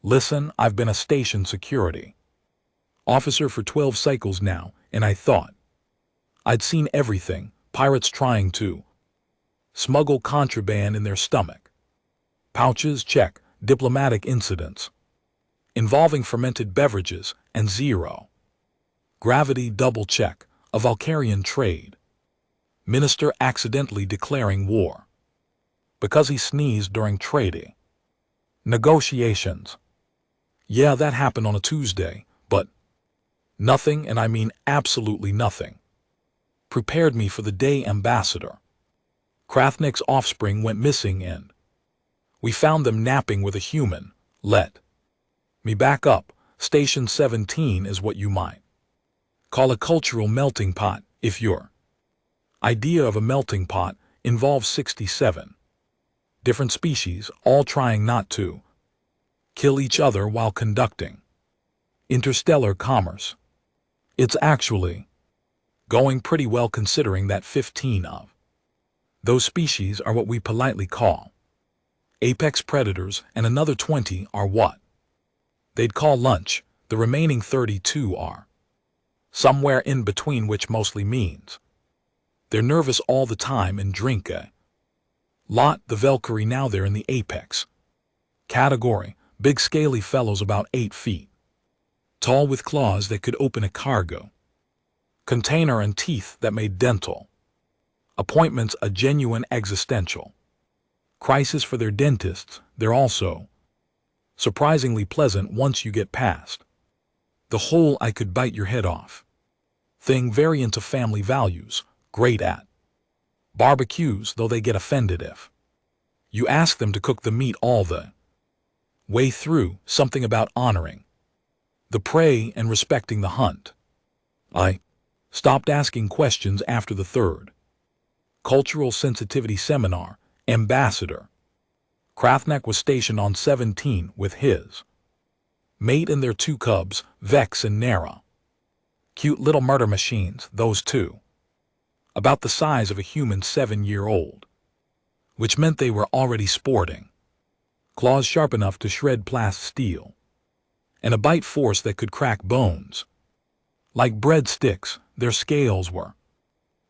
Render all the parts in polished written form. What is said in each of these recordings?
Listen, I've been a station security officer for 12 cycles now, and I thought I'd seen everything. Pirates trying to smuggle contraband in their stomach. Pouches, check. Diplomatic incidents involving fermented beverages and zero gravity, double check. A Vulcarian trade minister accidentally declaring war because he sneezed during trading negotiations. Yeah, that happened on a Tuesday, but nothing, and I mean absolutely nothing, prepared me for the day. Ambassador Krathnik's offspring went missing and we found them napping with a human. Let me back up. Station 17 is what you might call a cultural melting pot, if your idea of a melting pot involves 67 different species all trying not to kill each other while conducting interstellar commerce. It's actually going pretty well, considering that 15 of those species are what we politely call apex predators, and another 20 are what they'd call lunch. The remaining 32 are somewhere in between, which mostly means they're nervous all the time and drink a lot. The Valkyrie, now they're in the apex category. Big scaly fellows about 8 feet tall with claws that could open a cargo container and teeth that made dental appointments a genuine existential crisis for their dentists. They're also surprisingly pleasant once you get past the whole I could bite your head off thing. Very into family values, great at barbecues, though they get offended if you ask them to cook the meat all the way through. Something about honoring the prey and respecting the hunt. I stopped asking questions after the third cultural sensitivity seminar. Ambassador Krathnik was stationed on 17 with his mate and their 2 cubs, Vex and Nara. Cute little murder machines, those two. About the size of a human 7-year-old, which meant they were already sporting claws sharp enough to shred plast steel, and a bite force that could crack bones like breadsticks. Their scales were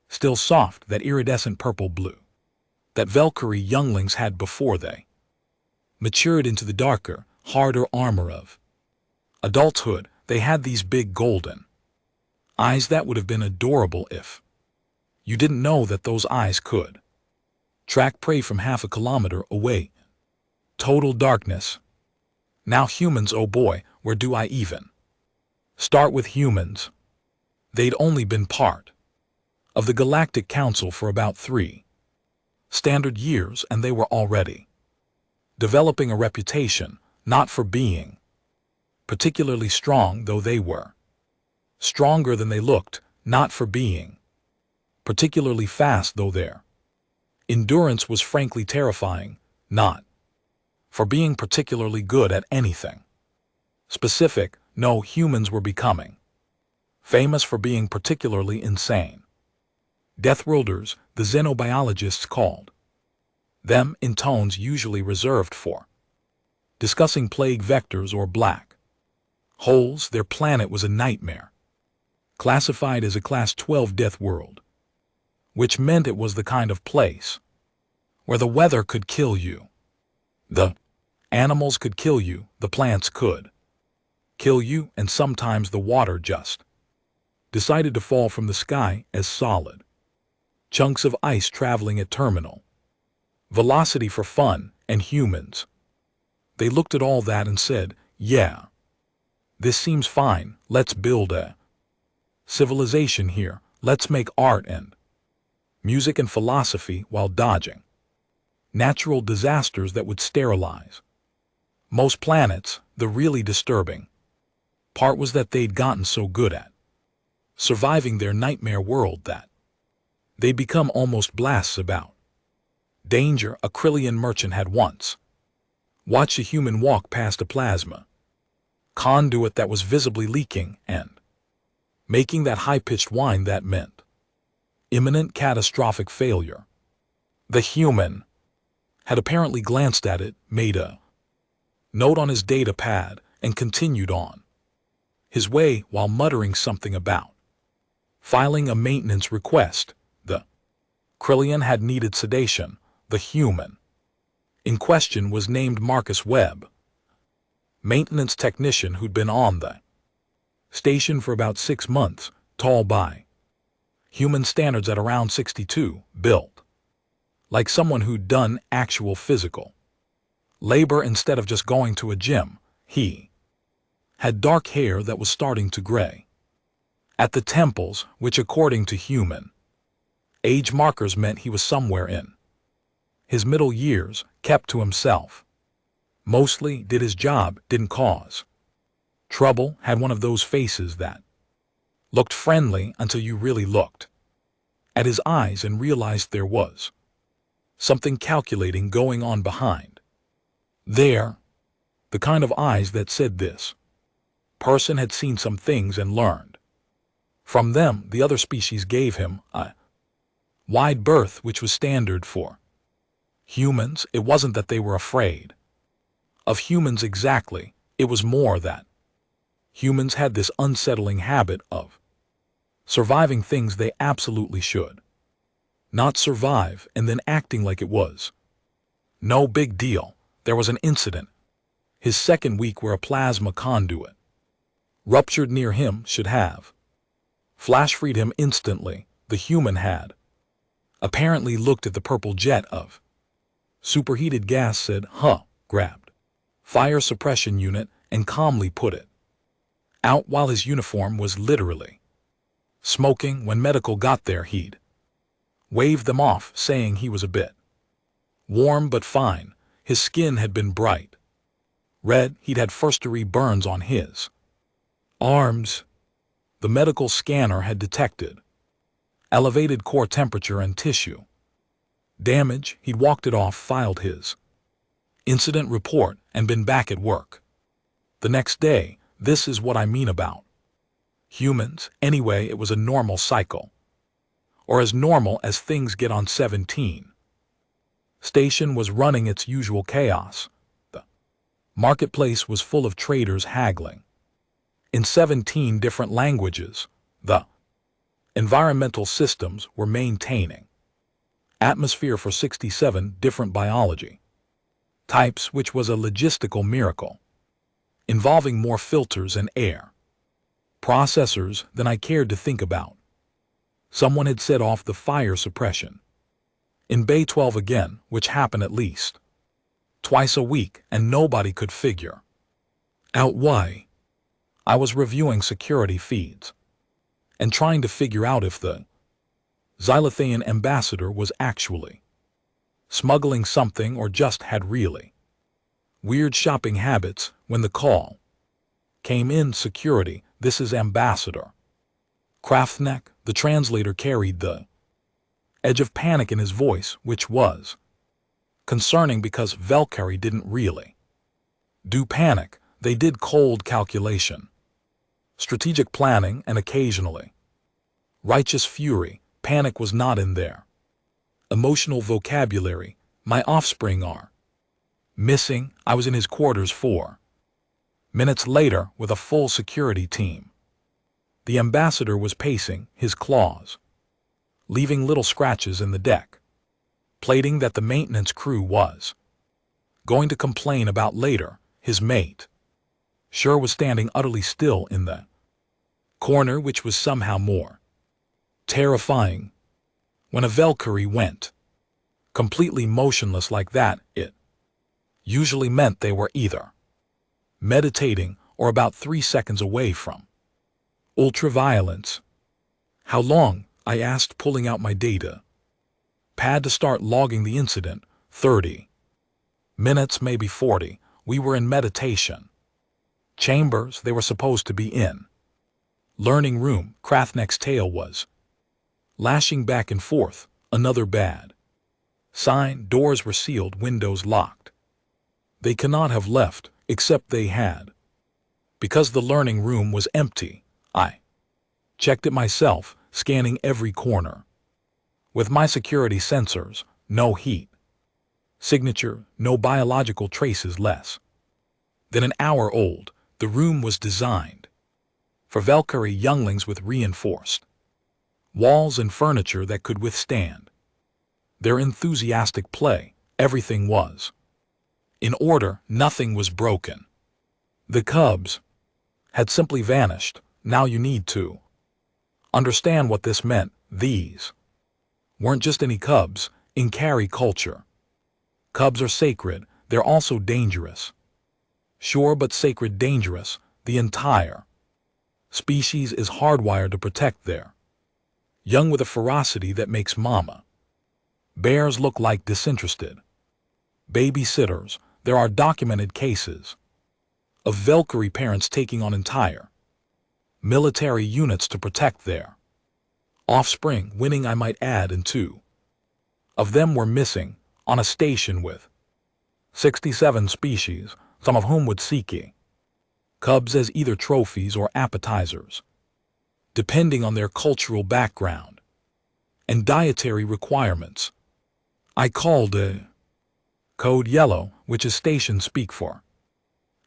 still soft, that iridescent purple-blue that Valkyrie younglings had before they matured into the darker, harder armor of adulthood. They had these big golden eyes that would have been adorable if you didn't know that those eyes could track prey from half a kilometer away. Total darkness. Now humans, oh boy, where do I even start with humans? They'd only been part of the Galactic Council for about 3 standard years, and they were already developing a reputation, not for being particularly strong, though they were stronger than they looked, not for being particularly fast, though their endurance was frankly terrifying, not for being particularly good at anything specific. No, humans were becoming famous for being particularly insane. Deathworlders, the xenobiologists called them, in tones usually reserved for discussing plague vectors or black holes. Their planet was a nightmare, classified as a Class 12 death world, which meant it was the kind of place where the weather could kill you, the animals could kill you, the plants could kill you, and sometimes the water just decided to fall from the sky as solid chunks of ice traveling at terminal velocity for fun. And humans, they looked at all that and said, yeah, this seems fine. Let's build a civilization here. Let's make art and music and philosophy while dodging natural disasters that would sterilize most planets. The really disturbing part was that they'd gotten so good at surviving their nightmare world that they'd become almost blasts about danger. A Krillian merchant had once watched a human walk past a plasma conduit that was visibly leaking and making that high-pitched whine that meant imminent catastrophic failure. The human had apparently glanced at it, made a note on his data pad, and continued on his way while muttering something about filing a maintenance request. The Krillian had needed sedation. The human in question was named Marcus Webb, maintenance technician who'd been on the station for about 6 months, tall by human standards at around 62, built like someone who'd done actual physical labor instead of just going to a gym. He had dark hair that was starting to gray at the temples, which according to human age markers meant he was somewhere in his middle years, kept to himself. Mostly did his job, didn't cause trouble, had one of those faces that looked friendly until you really looked at his eyes and realized there was something calculating going on behind there. The kind of eyes that said this person had seen some things and learned from them. The other species gave him a wide berth, which was standard for humans. It wasn't that they were afraid of humans exactly, it was more that humans had this unsettling habit of surviving things they absolutely should not survive and then acting like it was no big deal. There was an incident his second week where a plasma conduit ruptured near him. Should have flash freed him instantly. The human had apparently looked at the purple jet of superheated gas, said, grabbed fire suppression unit and calmly put it out while his uniform was literally smoking. When medical got there, he'd waved them off, saying he was a bit warm but fine. His skin had been bright red. He'd had first-degree burns on his arms. The medical scanner had detected elevated core temperature and tissue damage. He'd walked it off, filed his incident report, and been back at work the next day. This is what I mean about humans. Anyway, it was a normal cycle, or as normal as things get on 17. Station was running its usual chaos. The marketplace was full of traders haggling in 17 different languages. The environmental systems were maintaining atmosphere for 67 different biology types, which was a logistical miracle involving more filters and air processors than I cared to think about. Someone had set off the fire suppression in Bay 12 again, which happened at least twice a week, and nobody could figure out why. I was reviewing security feeds and trying to figure out if the Xylothean ambassador was actually smuggling something or just had really weird shopping habits when the call came in. Security, this is Ambassador Kraftneck. The translator carried the edge of panic in his voice, which was concerning because Valkyrie didn't really do panic. They did cold calculation, strategic planning, and occasionally righteous fury. Panic was not in their emotional vocabulary. My offspring are missing. I was in his quarters 4 minutes later with a full security team. The ambassador was pacing, his claws leaving little scratches in the deck plating that the maintenance crew was going to complain about later. His mate sure was standing utterly still in the corner, which was somehow more terrifying. When a Valkyrie went completely motionless like that, it usually meant they were either meditating or about 3 seconds away from ultraviolence. How long? I asked, pulling out my data pad to start logging the incident. 30 minutes, maybe 40. We were in meditation chambers. They were supposed to be in learning room. Kraftneck's tail was lashing back and forth. Another bad sign. Doors were sealed, windows locked. They cannot have left, except they had, because the learning room was empty. I checked it myself, scanning every corner with my security sensors. No heat signature, no biological traces. Less Then an hour old, the room was designed for Valkyrie younglings with reinforced walls and furniture that could withstand their enthusiastic play. Everything was in order, nothing was broken. The cubs had simply vanished. Now you need to understand what this meant. These weren't just any cubs. In carry culture, cubs are sacred. They're also dangerous. Sure, but sacred dangerous. The entire species is hardwired to protect their young with a ferocity that makes mama bears look like disinterested babysitters. There are documented cases of Valkyrie parents taking on entire military units to protect their offspring, winning, I might add, and 2 of them were missing on a station with 67 species, some of whom would seek cubs as either trophies or appetizers, depending on their cultural background and dietary requirements. I called a code yellow, which is station speak for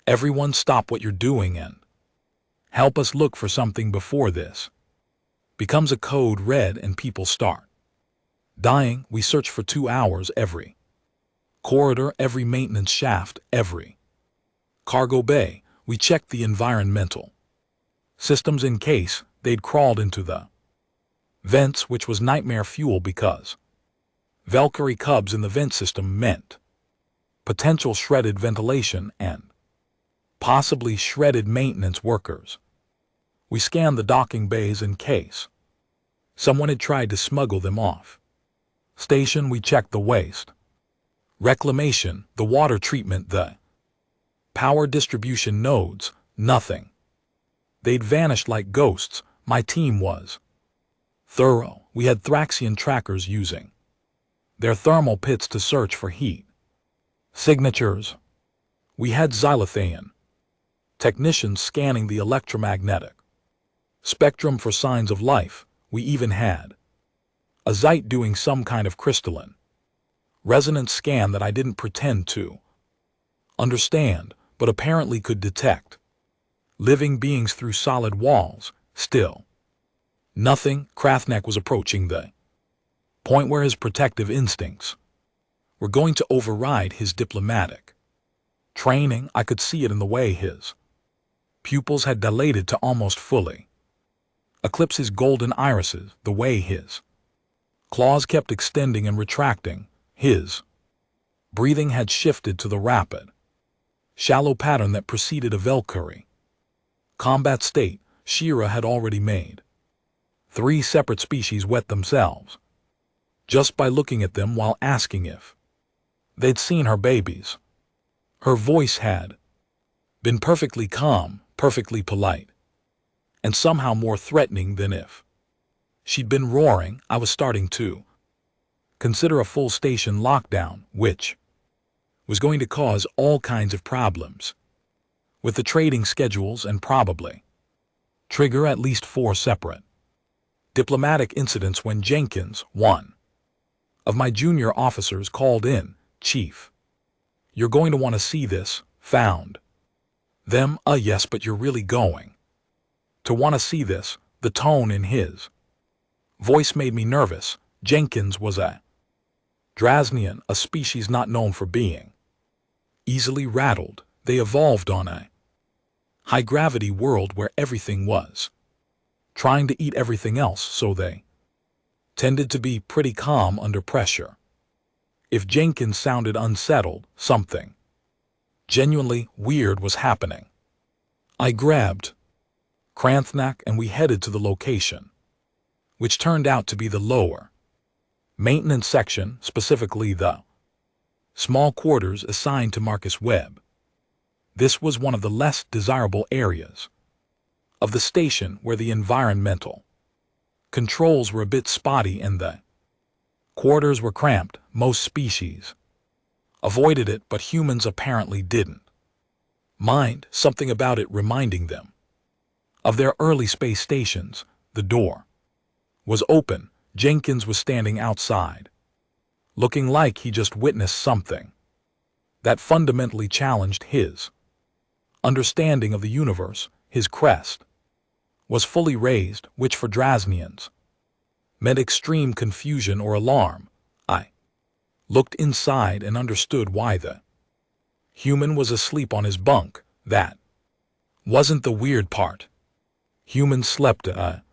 everyone stop what you're doing and help us look for something before this becomes a code red and people start dying. We search for 2 hours every corridor, every maintenance shaft, every cargo bay. We checked the environmental systems in case they'd crawled into the vents, which was nightmare fuel because Valkyrie cubs in the vent system meant potential shredded ventilation and possibly shredded maintenance workers. We scanned the docking bays in case someone had tried to smuggle them off station. We checked the waste reclamation, the water treatment, the power distribution nodes. Nothing. They'd vanished like ghosts. My team was thorough. We had Thraxian trackers using their thermal pits to search for heat signatures. We had Xylothean technicians scanning the electromagnetic spectrum for signs of life. We even had a Zeit doing some kind of crystalline resonance scan that I didn't pretend to understand, but apparently could detect living beings through solid walls. Still nothing. Krathnak was approaching the point where his protective instincts were going to override his diplomatic training. I could see it in the way his pupils had dilated to almost fully eclipse his golden irises, the way his claws kept extending and retracting. His breathing had shifted to the rapid, shallow pattern that preceded a Valkyrie combat state. Shira had already made 3 separate species wet themselves just by looking at them while asking if they'd seen her babies. Her voice had been perfectly calm, perfectly polite, and somehow more threatening than if she'd been roaring. I was starting to consider a full station lockdown, which was going to cause all kinds of problems with the trading schedules and probably trigger at least 4 separate diplomatic incidents when Jenkins, one of my junior officers, called in. Chief, you're going to want to see this. Found them? Yes, but you're really going to want to see this. The tone in his voice made me nervous. Jenkins was a Drasnian, a species not known for being easily rattled. They evolved on a high-gravity world where everything was trying to eat everything else, so they tended to be pretty calm under pressure. If Jenkins sounded unsettled, something genuinely weird was happening. I grabbed Krathnak and we headed to the location, which turned out to be the lower maintenance section, specifically the small quarters assigned to Marcus Webb. This was one of the less desirable areas of the station, where the environmental controls were a bit spotty and the quarters were cramped. Most species avoided it, but humans apparently didn't mind, something about it reminding them of their early space stations. The door was open. Jenkins was standing outside, looking like he just witnessed something that fundamentally challenged his understanding of the universe, his crest, was fully raised, which for Drasnians meant extreme confusion or alarm. I looked inside and understood why the human was asleep on his bunk. That wasn't the weird part. Humans slept a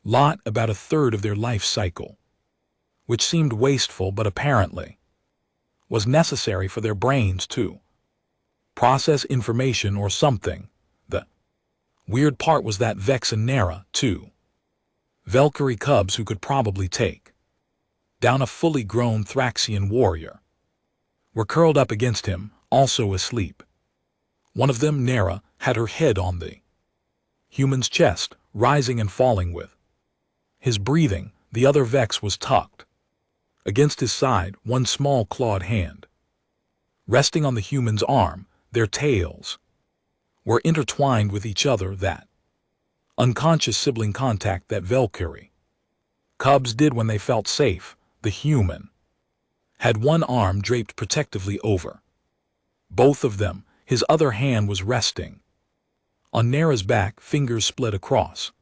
lot, about a third of their life cycle, which seemed wasteful but apparently was necessary for their brains to process information or something. The weird part was that Vex and Nera, too, Valkyrie cubs who could probably take down a fully grown Thraxian warrior, were curled up against him, also asleep. One of them, Nera, had her head on the human's chest, rising and falling with his breathing. The other Vex was tucked against his side, one small clawed hand resting on the human's arm. Their tails were intertwined with each other, that unconscious sibling contact that Valkyrie cubs did when they felt safe. The human had one arm draped protectively over both of them. His other hand was resting on Nera's back, fingers split across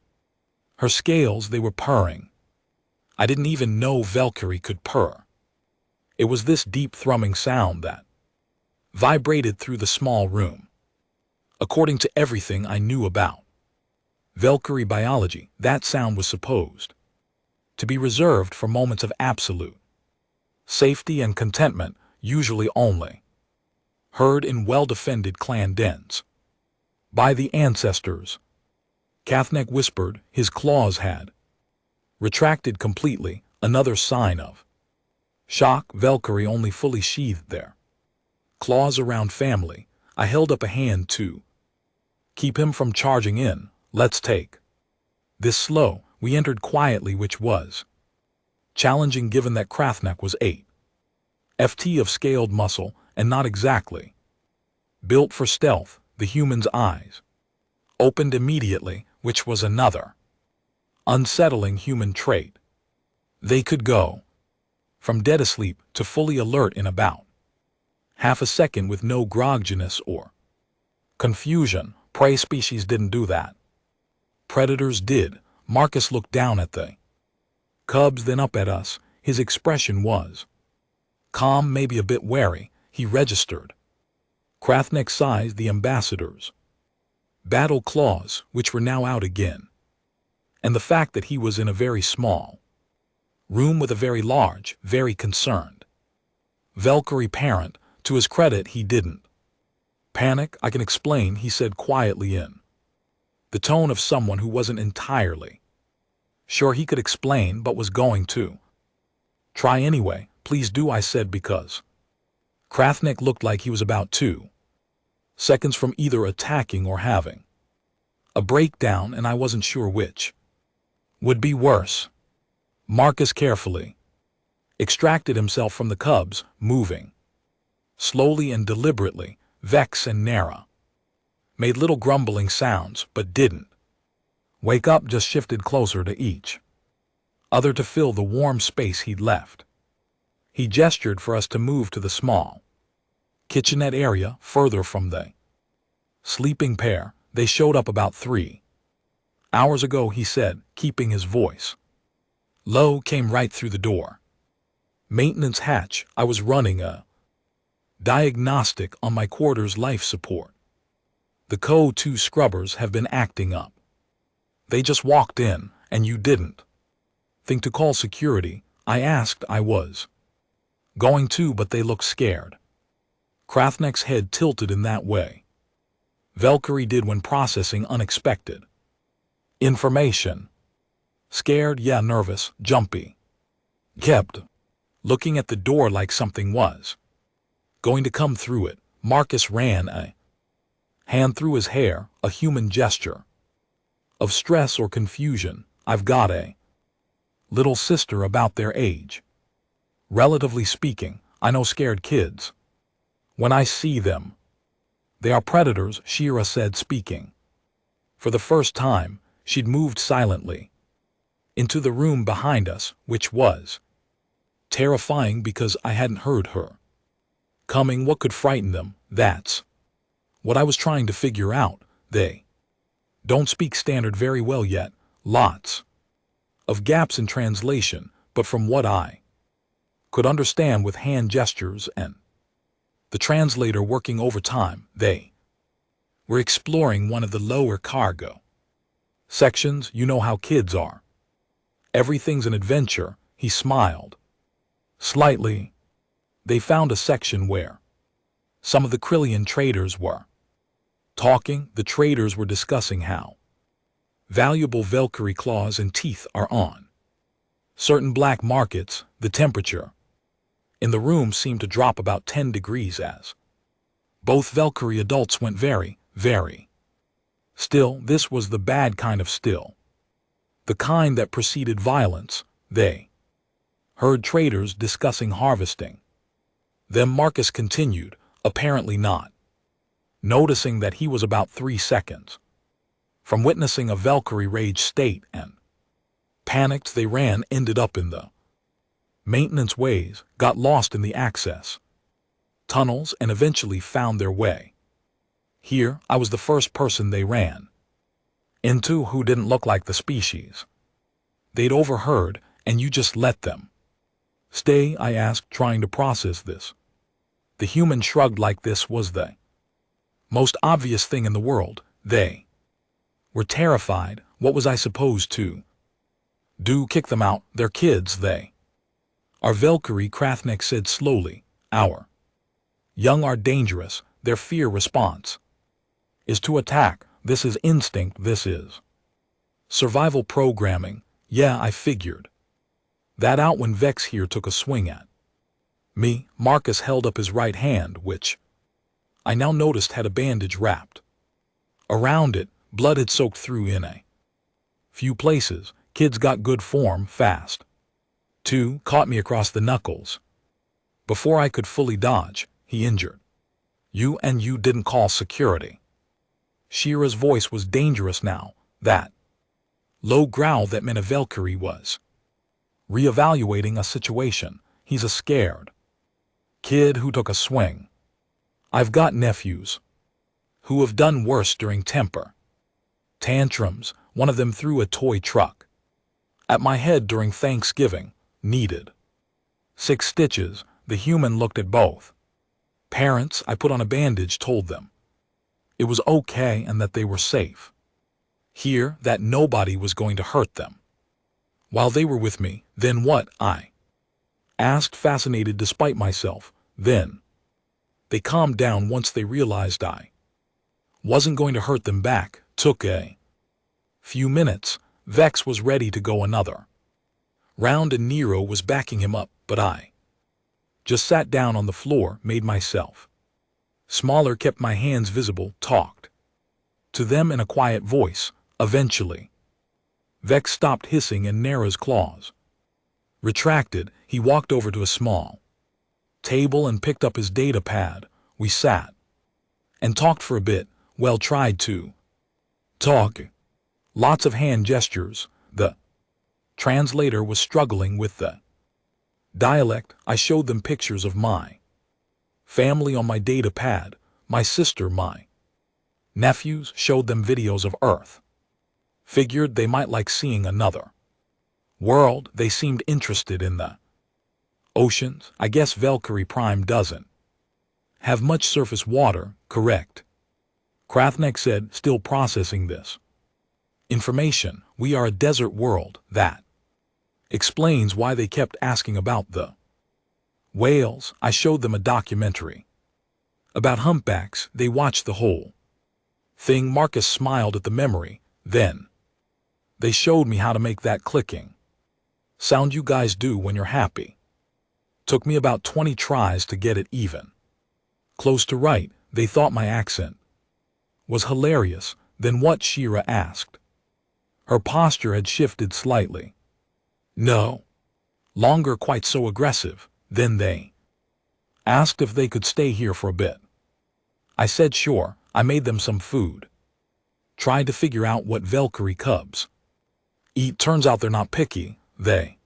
her scales. They were purring. I didn't even know Valkyrie could purr. It was this deep thrumming sound that vibrated through the small room. According to everything I knew about Valkyrie biology, that sound was supposed to be reserved for moments of absolute safety and contentment, usually only heard in well-defended clan dens by the ancestors. Kathnek whispered. His claws had retracted completely, another sign of shock. Valkyrie only fully sheathed their claws around family. I held up a hand to keep him from charging in. Let's take this slow. We entered quietly, which was challenging given that Kathnek was 8ft of scaled muscle and not exactly built for stealth. The human's eyes opened immediately, which was another unsettling human trait. They could go from dead asleep to fully alert in about half a second with no grogginess or confusion. Prey species didn't do that. Predators did. Marcus looked down at the cubs, then up at us. His expression was calm, maybe a bit wary. He registered Kathnek sized the ambassador's battle claws, which were now out again, and the fact that he was in a very small room with a very large, very concerned Valkyrie parent. To his credit, he didn't panic. I can explain, he said quietly, in the tone of someone who wasn't entirely sure he could explain but was going to try anyway. Please do, I said, because Kathnek looked like he was about 2 seconds from either attacking or having a breakdown, and I wasn't sure which would be worse. Marcus carefully extracted himself from the cubs, moving slowly and deliberately. Vex and Nera made little grumbling sounds, but didn't wake up, just shifted closer to each other to fill the warm space he'd left. He gestured for us to move to the small kitchenette area further from the sleeping pair. They showed up about 3 hours ago, he said, keeping his voice low. Came right through the door. Maintenance hatch. I was running a diagnostic on my quarter's life support. The CO2 scrubbers have been acting up. They just walked in, and you didn't think to call security? I asked. I was going to, but they looked scared. Kathnek's head tilted in that way Valkyrie did when processing unexpected information. Scared? Yeah, nervous, jumpy. Kept looking at the door like something was going to come through it. Marcus ran a hand through his hair, a human gesture of stress or confusion. I've got a little sister about their age. Relatively speaking, I know scared kids when I see them. They are predators, Shira said, speaking. For the first time, she'd moved silently into the room behind us, which was terrifying because I hadn't heard her coming. What could frighten them? That's What I was trying to figure out, they don't speak standard very well yet, lots of gaps in translation, but from what I could understand with hand gestures and the translator working overtime, they were exploring one of the lower cargo sections. You know how kids are. Everything's an adventure, he smiled slightly. They found a section where some of the Krillian traders were talking. The traders were discussing how valuable Valkyrie claws and teeth are on certain black markets. The temperature in the room seemed to drop about 10 degrees as both Valkyrie adults went very, very still. This was the bad kind of still, the kind that preceded violence. They heard traders discussing harvesting them. Marcus continued, apparently not noticing that he was about 3 seconds from witnessing a Valkyrie rage state, and panicked they ran, ended up in the maintenance ways, got lost in the access tunnels, and eventually found their way here. I was the first person they ran into who didn't look like the species they'd overheard. And you just let them stay? I asked, trying to process this. The human shrugged like this was the most obvious thing in the world. They were terrified. What was I supposed to do? Kick them out? They're kids. They are Valkyrie, Krathnek said slowly. Our young are dangerous. Their fear response is to attack. This is instinct. This is survival programming. Yeah, I figured that out when Vex here took a swing at me. Marcus held up his right hand, which I now noticed had a bandage wrapped around it. Blood had soaked through in a few places. Kids got good form fast. Two caught me across the knuckles. Before I could fully dodge, he injured you, and you didn't call security. Shira's voice was dangerous now. That low growl that meant a Valkyrie was reevaluating a situation. He's a scared kid who took a swing. I've got nephews who have done worse during temper tantrums. One of them threw a toy truck at my head during Thanksgiving. Needed 6 stitches. The human looked at both parents. I put on a bandage, told them it was okay and that they were safe here, that nobody was going to hurt them while they were with me. Then what? I asked, fascinated despite myself. Then they calmed down once they realized I wasn't going to hurt them back. Took a few minutes. Vex was ready to go another round and Nero was backing him up, but I just sat down on the floor, made myself smaller, kept my hands visible, talked to them in a quiet voice. Eventually, Vex stopped hissing and Nera's claws retracted. He walked over to a small table and picked up his data pad. We sat and talked for a bit. Well, tried to talk. Lots of hand gestures. The translator was struggling with the dialect. I showed them pictures of my family on my data pad, my sister, my nephews, showed them videos of Earth. Figured they might like seeing another world. They seemed interested in the oceans. I guess Valkyrie Prime doesn't have much surface water, correct? Krathnek said, still processing this information. We are a desert world. That explains why they kept asking about the whales. I showed them a documentary about humpbacks. They watched the whole thing. Marcus smiled at the memory. Then they showed me how to make that clicking sound you guys do when you're happy. Took me about 20 tries to get it even close to right. They thought my accent was hilarious. Then what? Shira asked. Her posture had shifted slightly. No longer quite so aggressive. Then they asked if they could stay here for a bit. I said sure. I made them some food. Tried to figure out what Valkyrie cubs eat. Turns out they're not picky. They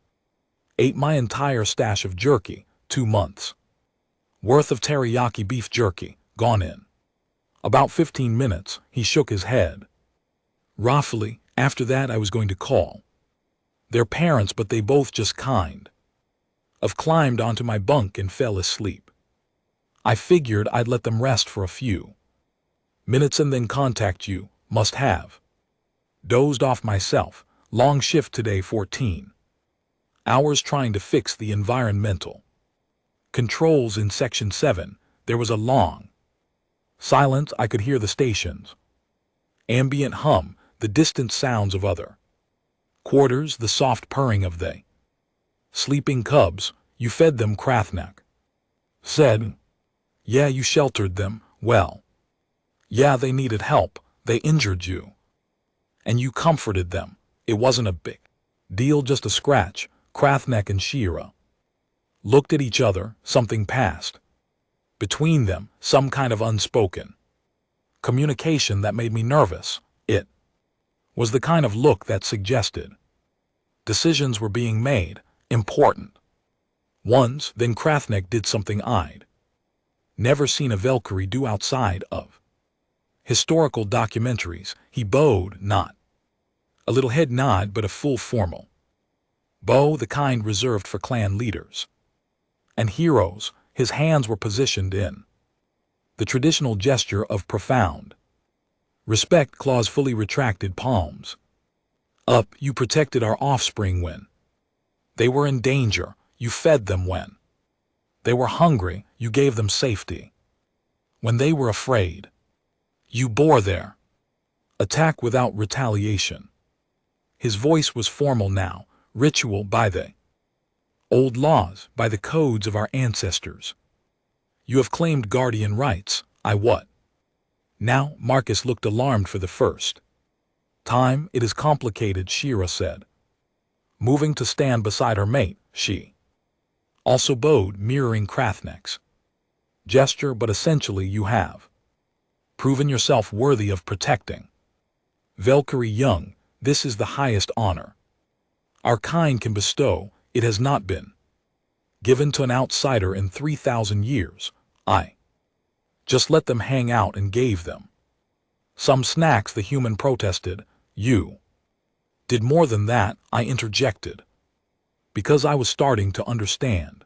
ate my entire stash of jerky, 2 months worth of teriyaki beef jerky, gone in About 15 minutes, he shook his head. Roughly, after that I was going to call their parents, but they both just kind of climbed onto my bunk and fell asleep. I figured I'd let them rest for a few minutes and then contact you. Must have dozed off myself. Long shift today, 14 hours trying to fix the environmental controls in Section 7. There was a long silence. I could hear the station's ambient hum, the distant sounds of other quarters, the soft purring of the sleeping cubs. You fed them, Krathnak said. Yeah, you sheltered them. Well, yeah, they needed help. They injured you. And you comforted them. It wasn't a big deal, just a scratch. Krathnak and Shira looked at each other. Something passed between them, some kind of unspoken communication that made me nervous. It was the kind of look that suggested decisions were being made, important ones. Then Krathnak did something I'd never seen a Valkyrie do outside of historical documentaries. He bowed, not a little head nod, but a full formal bow, the kind reserved for clan leaders and heroes. His hands were positioned in the traditional gesture of profound respect, claws fully retracted, palms up. You protected our offspring when they were in danger. You fed them when they were hungry. You gave them safety when they were afraid. You bore their attack without retaliation. His voice was formal now, ritual by the old laws, by the codes of our ancestors. You have claimed guardian rights. I what? Now, Marcus looked alarmed for the first time. It is complicated, Shira said, moving to stand beside her mate. She also bowed, mirroring Krathnak's gesture, but essentially you have proven yourself worthy of protecting Valkyrie Young. This is the highest honor our kind can bestow. It has not been given to an outsider in 3,000 years. I just let them hang out and gave them some snacks. The human protested. You did more than that, I interjected, because I was starting to understand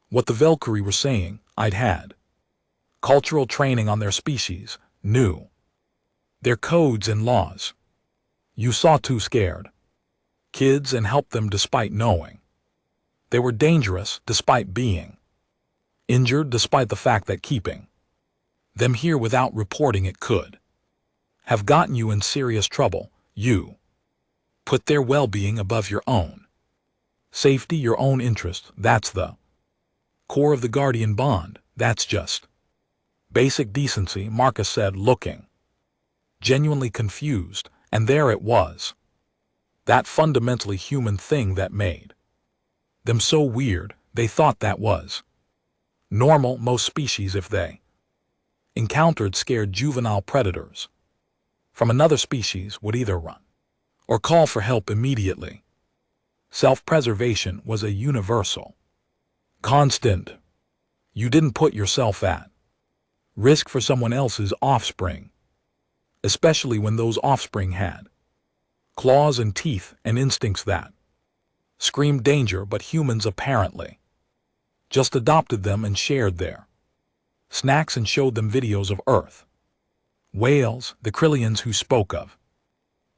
what the Valkyrie were saying. I'd had cultural training on their species, knew their codes and laws. You saw two scared kids and helped them despite knowing they were dangerous, despite being injured, despite the fact that keeping them here without reporting it could have gotten you in serious trouble. You put their well-being above your own safety, your own interest. That's the core of the guardian bond. That's just basic decency, Marcus said, looking genuinely confused. And there it was, that fundamentally human thing that made them so weird. They thought that was normal. Most species, if they encountered scared juvenile predators from another species, would either run or call for help immediately. Self-preservation was a universal constant. You didn't put yourself at risk for someone else's offspring, especially when those offspring had claws and teeth and instincts that screamed danger. But humans apparently just adopted them and shared their snacks and showed them videos of Earth whales, the Krillians who spoke of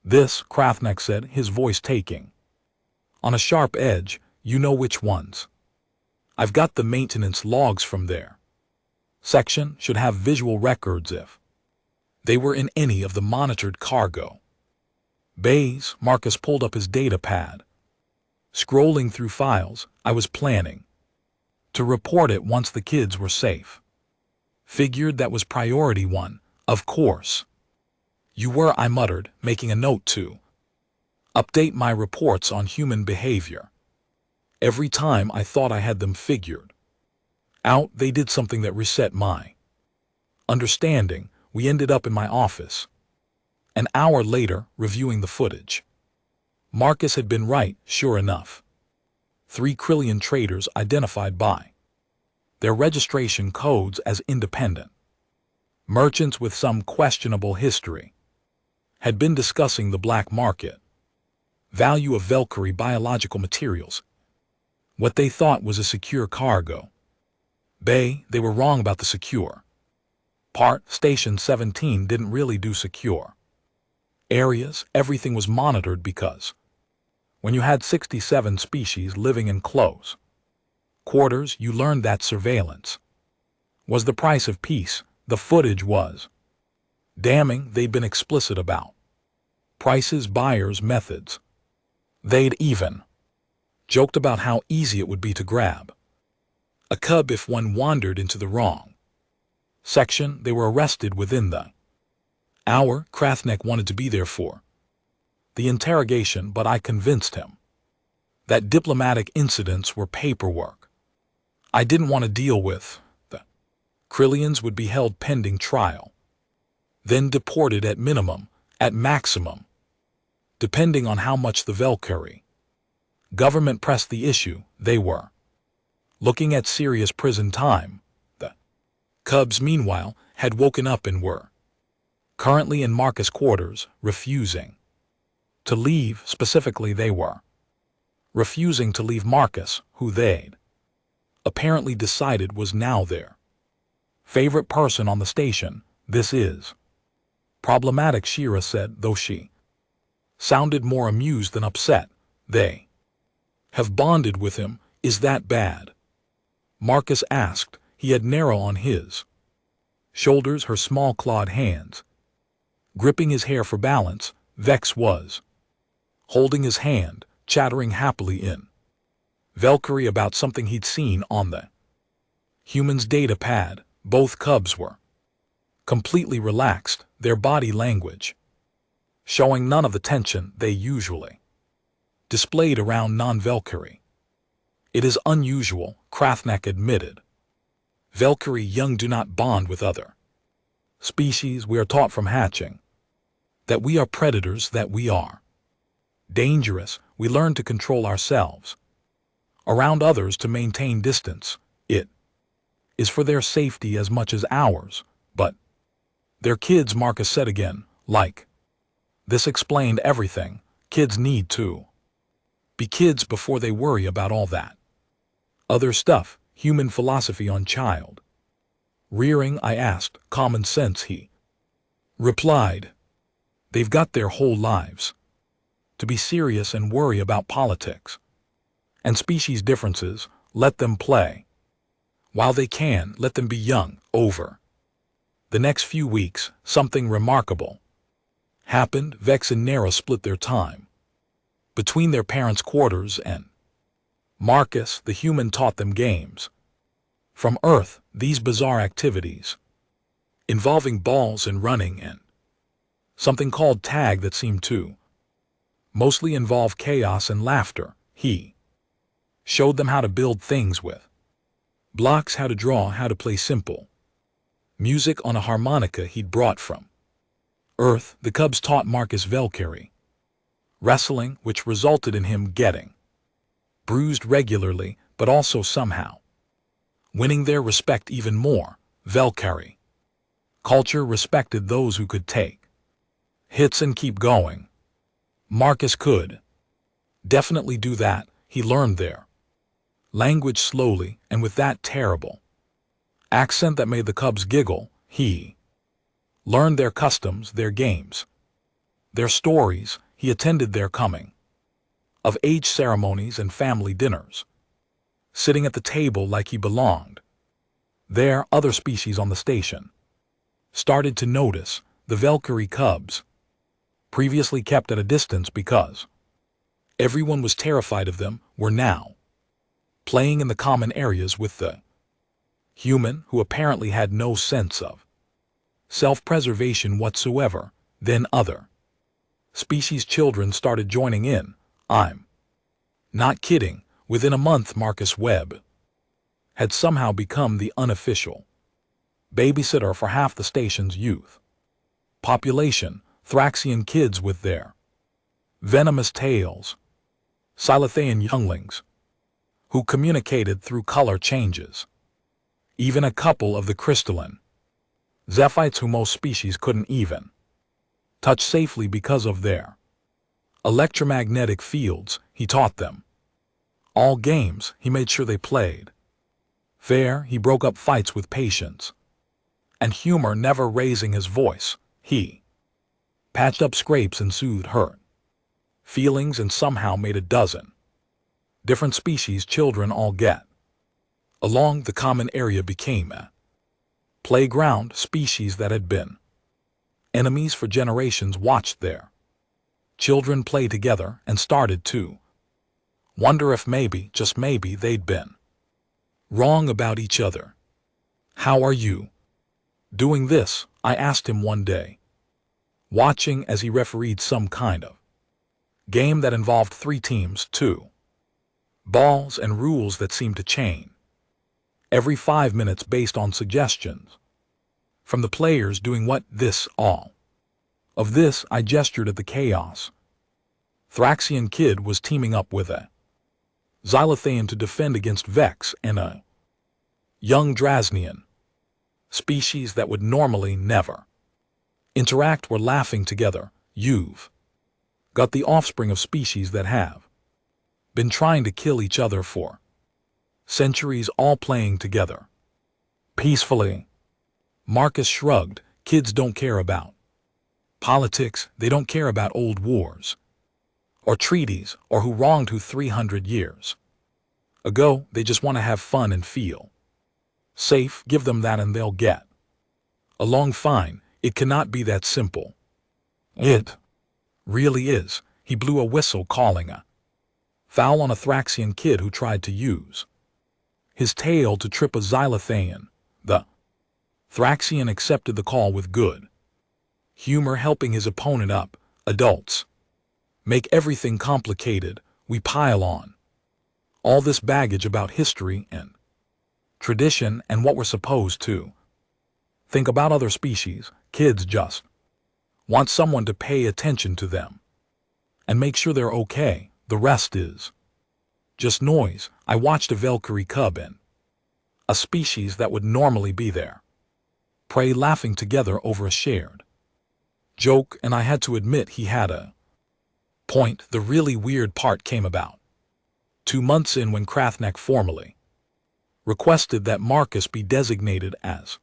this, Krathnak said, his voice taking on a sharp edge. You know which ones. I've got the maintenance logs from their section. Should have visual records if they were in any of the monitored cargo bays. Marcus pulled up his data pad, scrolling through files. I was planning to report it once the kids were safe. Figured that was priority one, of course. You were, I muttered, making a note to update my reports on human behavior. Every time I thought I had them figured out, they did something that reset my understanding. We ended up in my office an hour later, reviewing the footage. Marcus had been right, sure enough. 3 Krillian traders identified by their registration codes as independent Merchants with some questionable history had been discussing the black market, value of Valkyrie biological materials, what they thought was a secure cargo. They were wrong about the secure part. Station 17 didn't really do secure areas. Everything was monitored because when you had 67 species living in close quarters, you learned that surveillance was the price of peace. The footage was damning. They'd been explicit about prices, buyers, methods. They'd even joked about how easy it would be to grab a cub if one wandered into the wrong section. They were arrested within the hour. Krathnek wanted to be there for the interrogation, but I convinced him that diplomatic incidents were paperwork. I didn't want to deal with. The Krillians would be held pending trial, then deported at minimum, at maximum, depending on how much the Valkyrie government pressed the issue. They were looking at serious prison time. The cubs, meanwhile, had woken up and were currently in Marcus' quarters, refusing to leave. Specifically, they were refusing to leave Marcus, who they'd apparently decided was now their favorite person on the station. This is problematic, Shira said, though she sounded more amused than upset. They have bonded with him. Is that bad? Marcus asked. He had narrow on his shoulders, her small clawed hands gripping his hair for balance. Vex was holding his hand, chattering happily in Valkyrie about something he'd seen on the human's data pad. Both cubs were completely relaxed, their body language showing none of the tension they usually displayed around non-Valkyrie. It is unusual, Krathnek admitted. Valkyrie young do not bond with other species. We are taught from hatching that we are predators, that we are dangerous. We learn to control ourselves around others, to maintain distance. It is for their safety as much as ours. But they're kids, Marcus said again. Like, this explained everything. Kids need to be kids before they worry about all that other stuff. Human philosophy on child rearing, I asked. Common sense, he replied. They've got their whole lives to be serious and worry about politics and species differences. Let them play while they can. Let them be young. Over the next few weeks, something remarkable happened. Vex and Nera split their time between their parents' quarters and Marcus. The human taught them games from Earth. These bizarre activities involving balls and running and something called tag that seemed to mostly involve chaos and laughter. He showed them how to build things with blocks, how to draw, how to play simple music on a harmonica he'd brought from Earth. The cubs taught Marcus Valkyrie wrestling, which resulted in him getting bruised regularly, but also somehow winning their respect even more. Valkyrie culture respected those who could take hits and keep going. Marcus could definitely do that. He learned their language slowly, and with that terrible accent that made the cubs giggle, he learned their customs, their games, their stories. He attended their coming of age ceremonies and family dinners, sitting at the table like he belonged. There, other species on the station started to notice the Valkyrie cubs, previously kept at a distance because everyone was terrified of them, were now playing in the common areas with the human, who apparently had no sense of self-preservation whatsoever. Then other species children started joining in. I'm not kidding. Within a month, Marcus Webb had somehow become the unofficial babysitter for half the station's youth population. Thraxian kids with their venomous tails, Silathaean younglings, who communicated through color changes. Even a couple of the crystalline Zephytes who most species couldn't even touch safely because of their electromagnetic fields, he taught them. All games, he made sure they played fair. He broke up fights with patience and humor, never raising his voice. He patched up scrapes and soothed hurt feelings, and somehow made a dozen different species children all get along. The common area became a playground. Species that had been enemies for generations watched their children play together and started to wonder if maybe, just maybe, they'd been wrong about each other. "How are you doing this?" I asked him one day, watching as he refereed some kind of game that involved 3 teams, 2 balls, and rules that seemed to change every 5 minutes based on suggestions from the players. Doing what? This, all of this. I gestured at the chaos. Thraxian kid was teaming up with a Xylothean to defend against Vex and a young Drasnian. Species that would normally never interact were laughing together. "You've got the offspring of species that have been trying to kill each other for centuries, all playing together peacefully." Marcus shrugged. "Kids don't care about politics. They don't care about old wars or treaties or who wronged who 300 years ago. They just want to have fun and feel safe. Give them that and they'll get along fine. It cannot be that simple." "It really is." He blew a whistle, calling a foul on a Thraxian kid who tried to use his tail to trip a Xylothean. The Thraxian accepted the call with good humor, helping his opponent up. "Adults make everything complicated. We pile on all this baggage about history and tradition and what we're supposed to think about other species. Kids just want someone to pay attention to them and make sure they're okay. The rest is just noise." I watched a Valkyrie cub in a species that would normally be there prey laughing together over a shared joke, and I had to admit he had a point. The really weird part came about 2 months in, when Krathnak formally requested that Marcus be designated as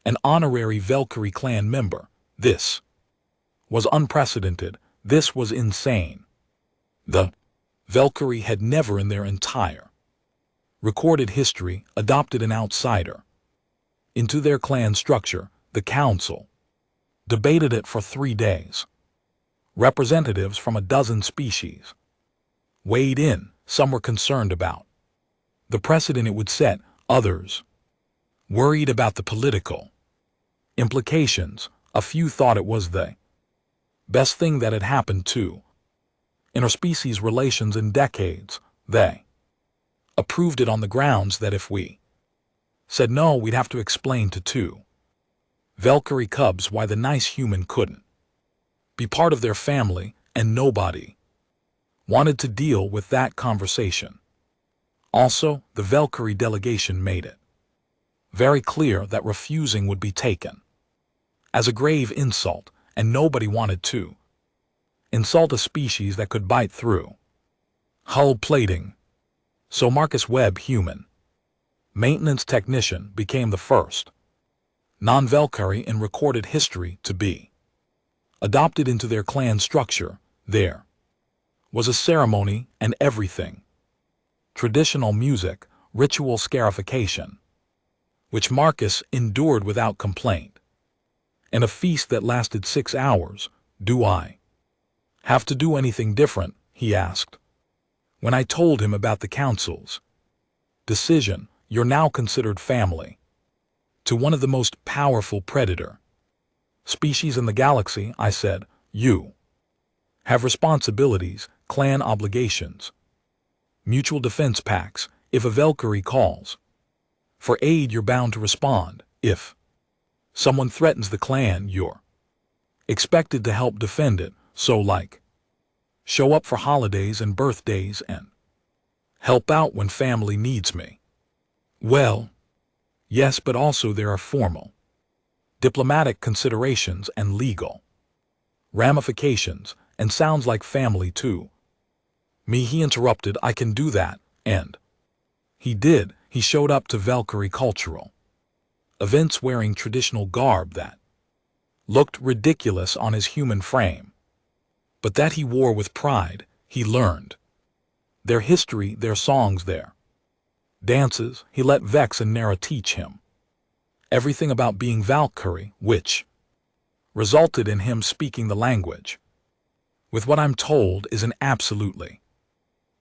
an honorary Valkyrie clan member. This was unprecedented. This was insane. The Valkyrie had never in their entire recorded history adopted an outsider into their clan structure. The council debated it for 3 days. Representatives from a dozen species weighed in. Some were concerned about the precedent it would set, others worried about the political implications. A few thought it was the best thing that had happened to interspecies relations in decades. They approved it on the grounds that if we said no, we'd have to explain to 2 Valkyrie cubs why the nice human couldn't be part of their family, and nobody wanted to deal with that conversation. Also, the Valkyrie delegation made it very clear that refusing would be taken as a grave insult, and nobody wanted to insult a species that could bite through hull plating. So Marcus Webb, human maintenance technician, became the first non-Valkyrie in recorded history to be adopted into their clan structure. There was a ceremony and everything. Traditional music, ritual scarification, which Marcus endured without complaint, and a feast that lasted 6 hours. "Do I have to do anything different?" he asked. When I told him about the council's decision, "You're now considered family to one of the most powerful predator species in the galaxy," I said. "You have responsibilities, clan obligations, mutual defense pacts. If a Valkyrie calls for aid, you're bound to respond. If someone threatens the clan, you're expected to help defend it. So like, show up for holidays and birthdays and help out when family needs me." "Well, yes, but also there are formal diplomatic considerations and legal ramifications, and sounds like family too. He interrupted, I can do that, and he did. He showed up to Valkyrie cultural events wearing traditional garb that looked ridiculous on his human frame, but that he wore with pride. He learned their history, their songs, their dances. He let Vex and Nera teach him everything about being Valkyrie, which resulted in him speaking the language with what I'm told is an absolutely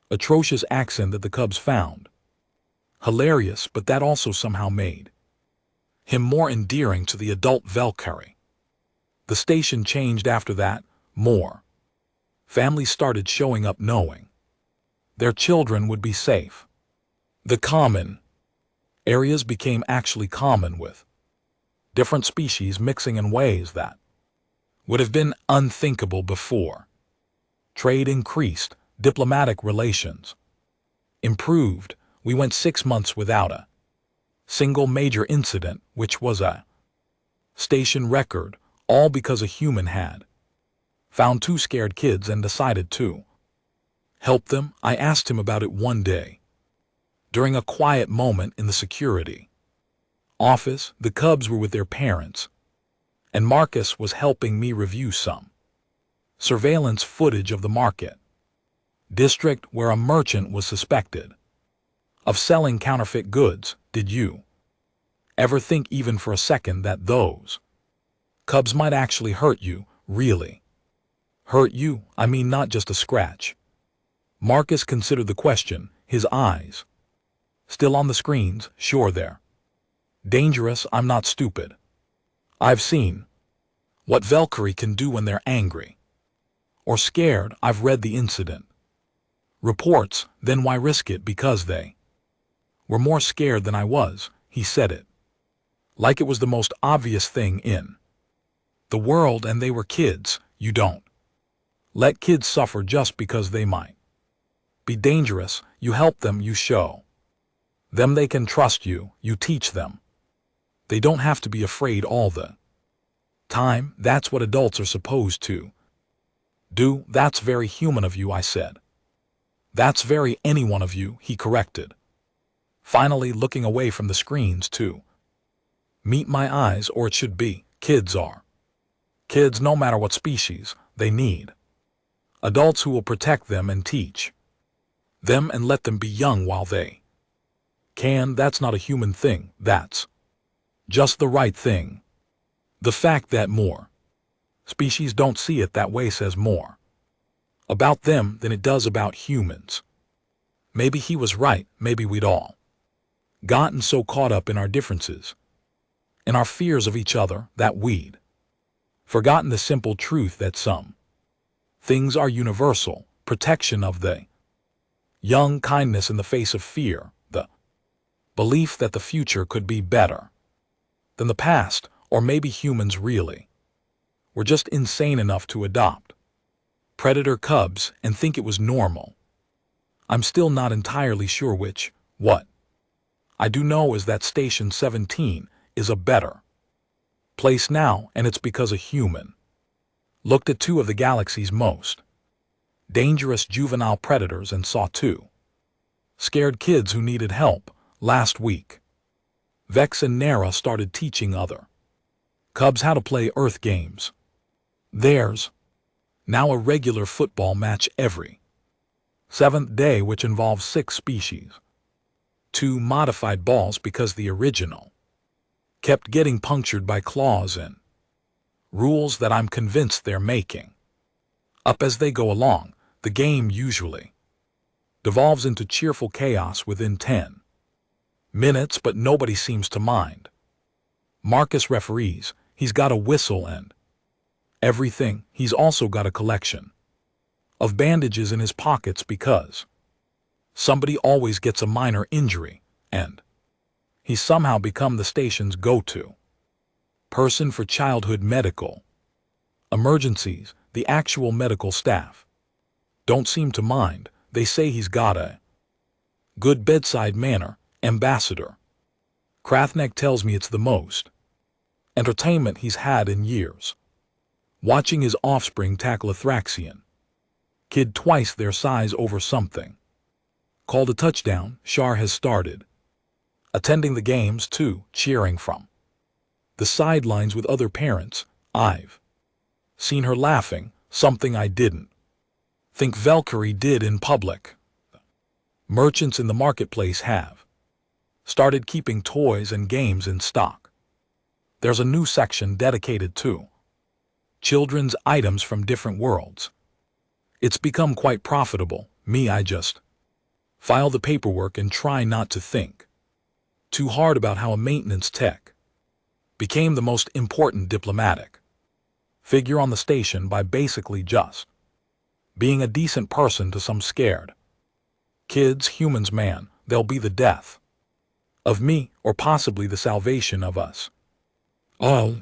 atrocious accent that the Cubs found hilarious, but that also somehow made him more endearing to the adult Valkyrie. The station changed after that. More families started showing up knowing their children would be safe. The common areas became actually common, with different species mixing in ways that would have been unthinkable before. Trade increased, diplomatic relations improved. We went 6 months without a single major incident, which was a station record, all because a human had found 2 scared kids and decided to help them. I asked him about it one day during a quiet moment in the security office. The Cubs were with their parents, and Marcus was helping me review some surveillance footage of the market district where a merchant was suspected of selling counterfeit goods. Did you ever think even for a second that those Cubs might actually hurt you? Really hurt you? I mean, not just a scratch. Marcus considered the question, his eyes still on the screens. Sure, they're dangerous. I'm not stupid. I've seen what Valkyrie can do when they're angry or scared. I've read the incident reports. Then why risk it? Because they were more scared than I was. He said it like it was the most obvious thing in the world, and they were kids. You don't let kids suffer just because they might be dangerous. You help them, you show them they can trust you, you teach them they don't have to be afraid all the time. That's what adults are supposed to do. That's very human of you, I said. That's very anyone of you, he corrected, finally looking away from the screens to meet my eyes. Or it should be, kids are kids no matter what species. They need adults who will protect them and teach them and let them be young while they can. That's not a human thing. That's just the right thing. The fact that more species don't see it that way says more about them than it does about humans. Maybe he was right. Maybe we'd all gotten so caught up in our differences, in our fears of each other, that we'd forgotten the simple truth that some things are universal. Protection of the young, kindness in the face of fear, the belief that the future could be better than the past. Or maybe humans really were just insane enough to adopt predator cubs and think it was normal. I'm still not entirely sure which. What I do know is that Station 17 is a better place now, and it's because a human looked at 2 of the galaxy's most dangerous juvenile predators and saw 2 scared kids who needed help. Last week, Vex and Nera started teaching other Cubs how to play Earth games. There's now a regular football match every 7th day, which involves 6 species, 2 modified balls because the original kept getting punctured by claws, and rules that I'm convinced they're making up as they go along. The game usually devolves into cheerful chaos within 10 minutes, but nobody seems to mind. Marcus referees. He's got a whistle and everything. He's also got a collection of bandages in his pockets because somebody always gets a minor injury, and he's somehow become the station's go-to person for childhood medical emergencies. The actual medical staff don't seem to mind. They say he's got a good bedside manner. Ambassador Krathnek tells me it's the most Entertainment he's had in years. Watching his offspring tackle a Thraxian. Kid twice their size over something. Called a touchdown, Shar has started. Attending the games too, cheering from the sidelines with other parents. I've seen her laughing, something I didn't think Valkyrie did in public. Merchants in the marketplace have started keeping toys and games in stock. There's a new section dedicated to children's items from different worlds. It's become quite profitable. I just file the paperwork and try not to think too hard about how a maintenance tech became the most important diplomatic figure on the station by basically just being a decent person to some scared kids. Humans, man, they'll be the death of me or possibly the salvation of us all.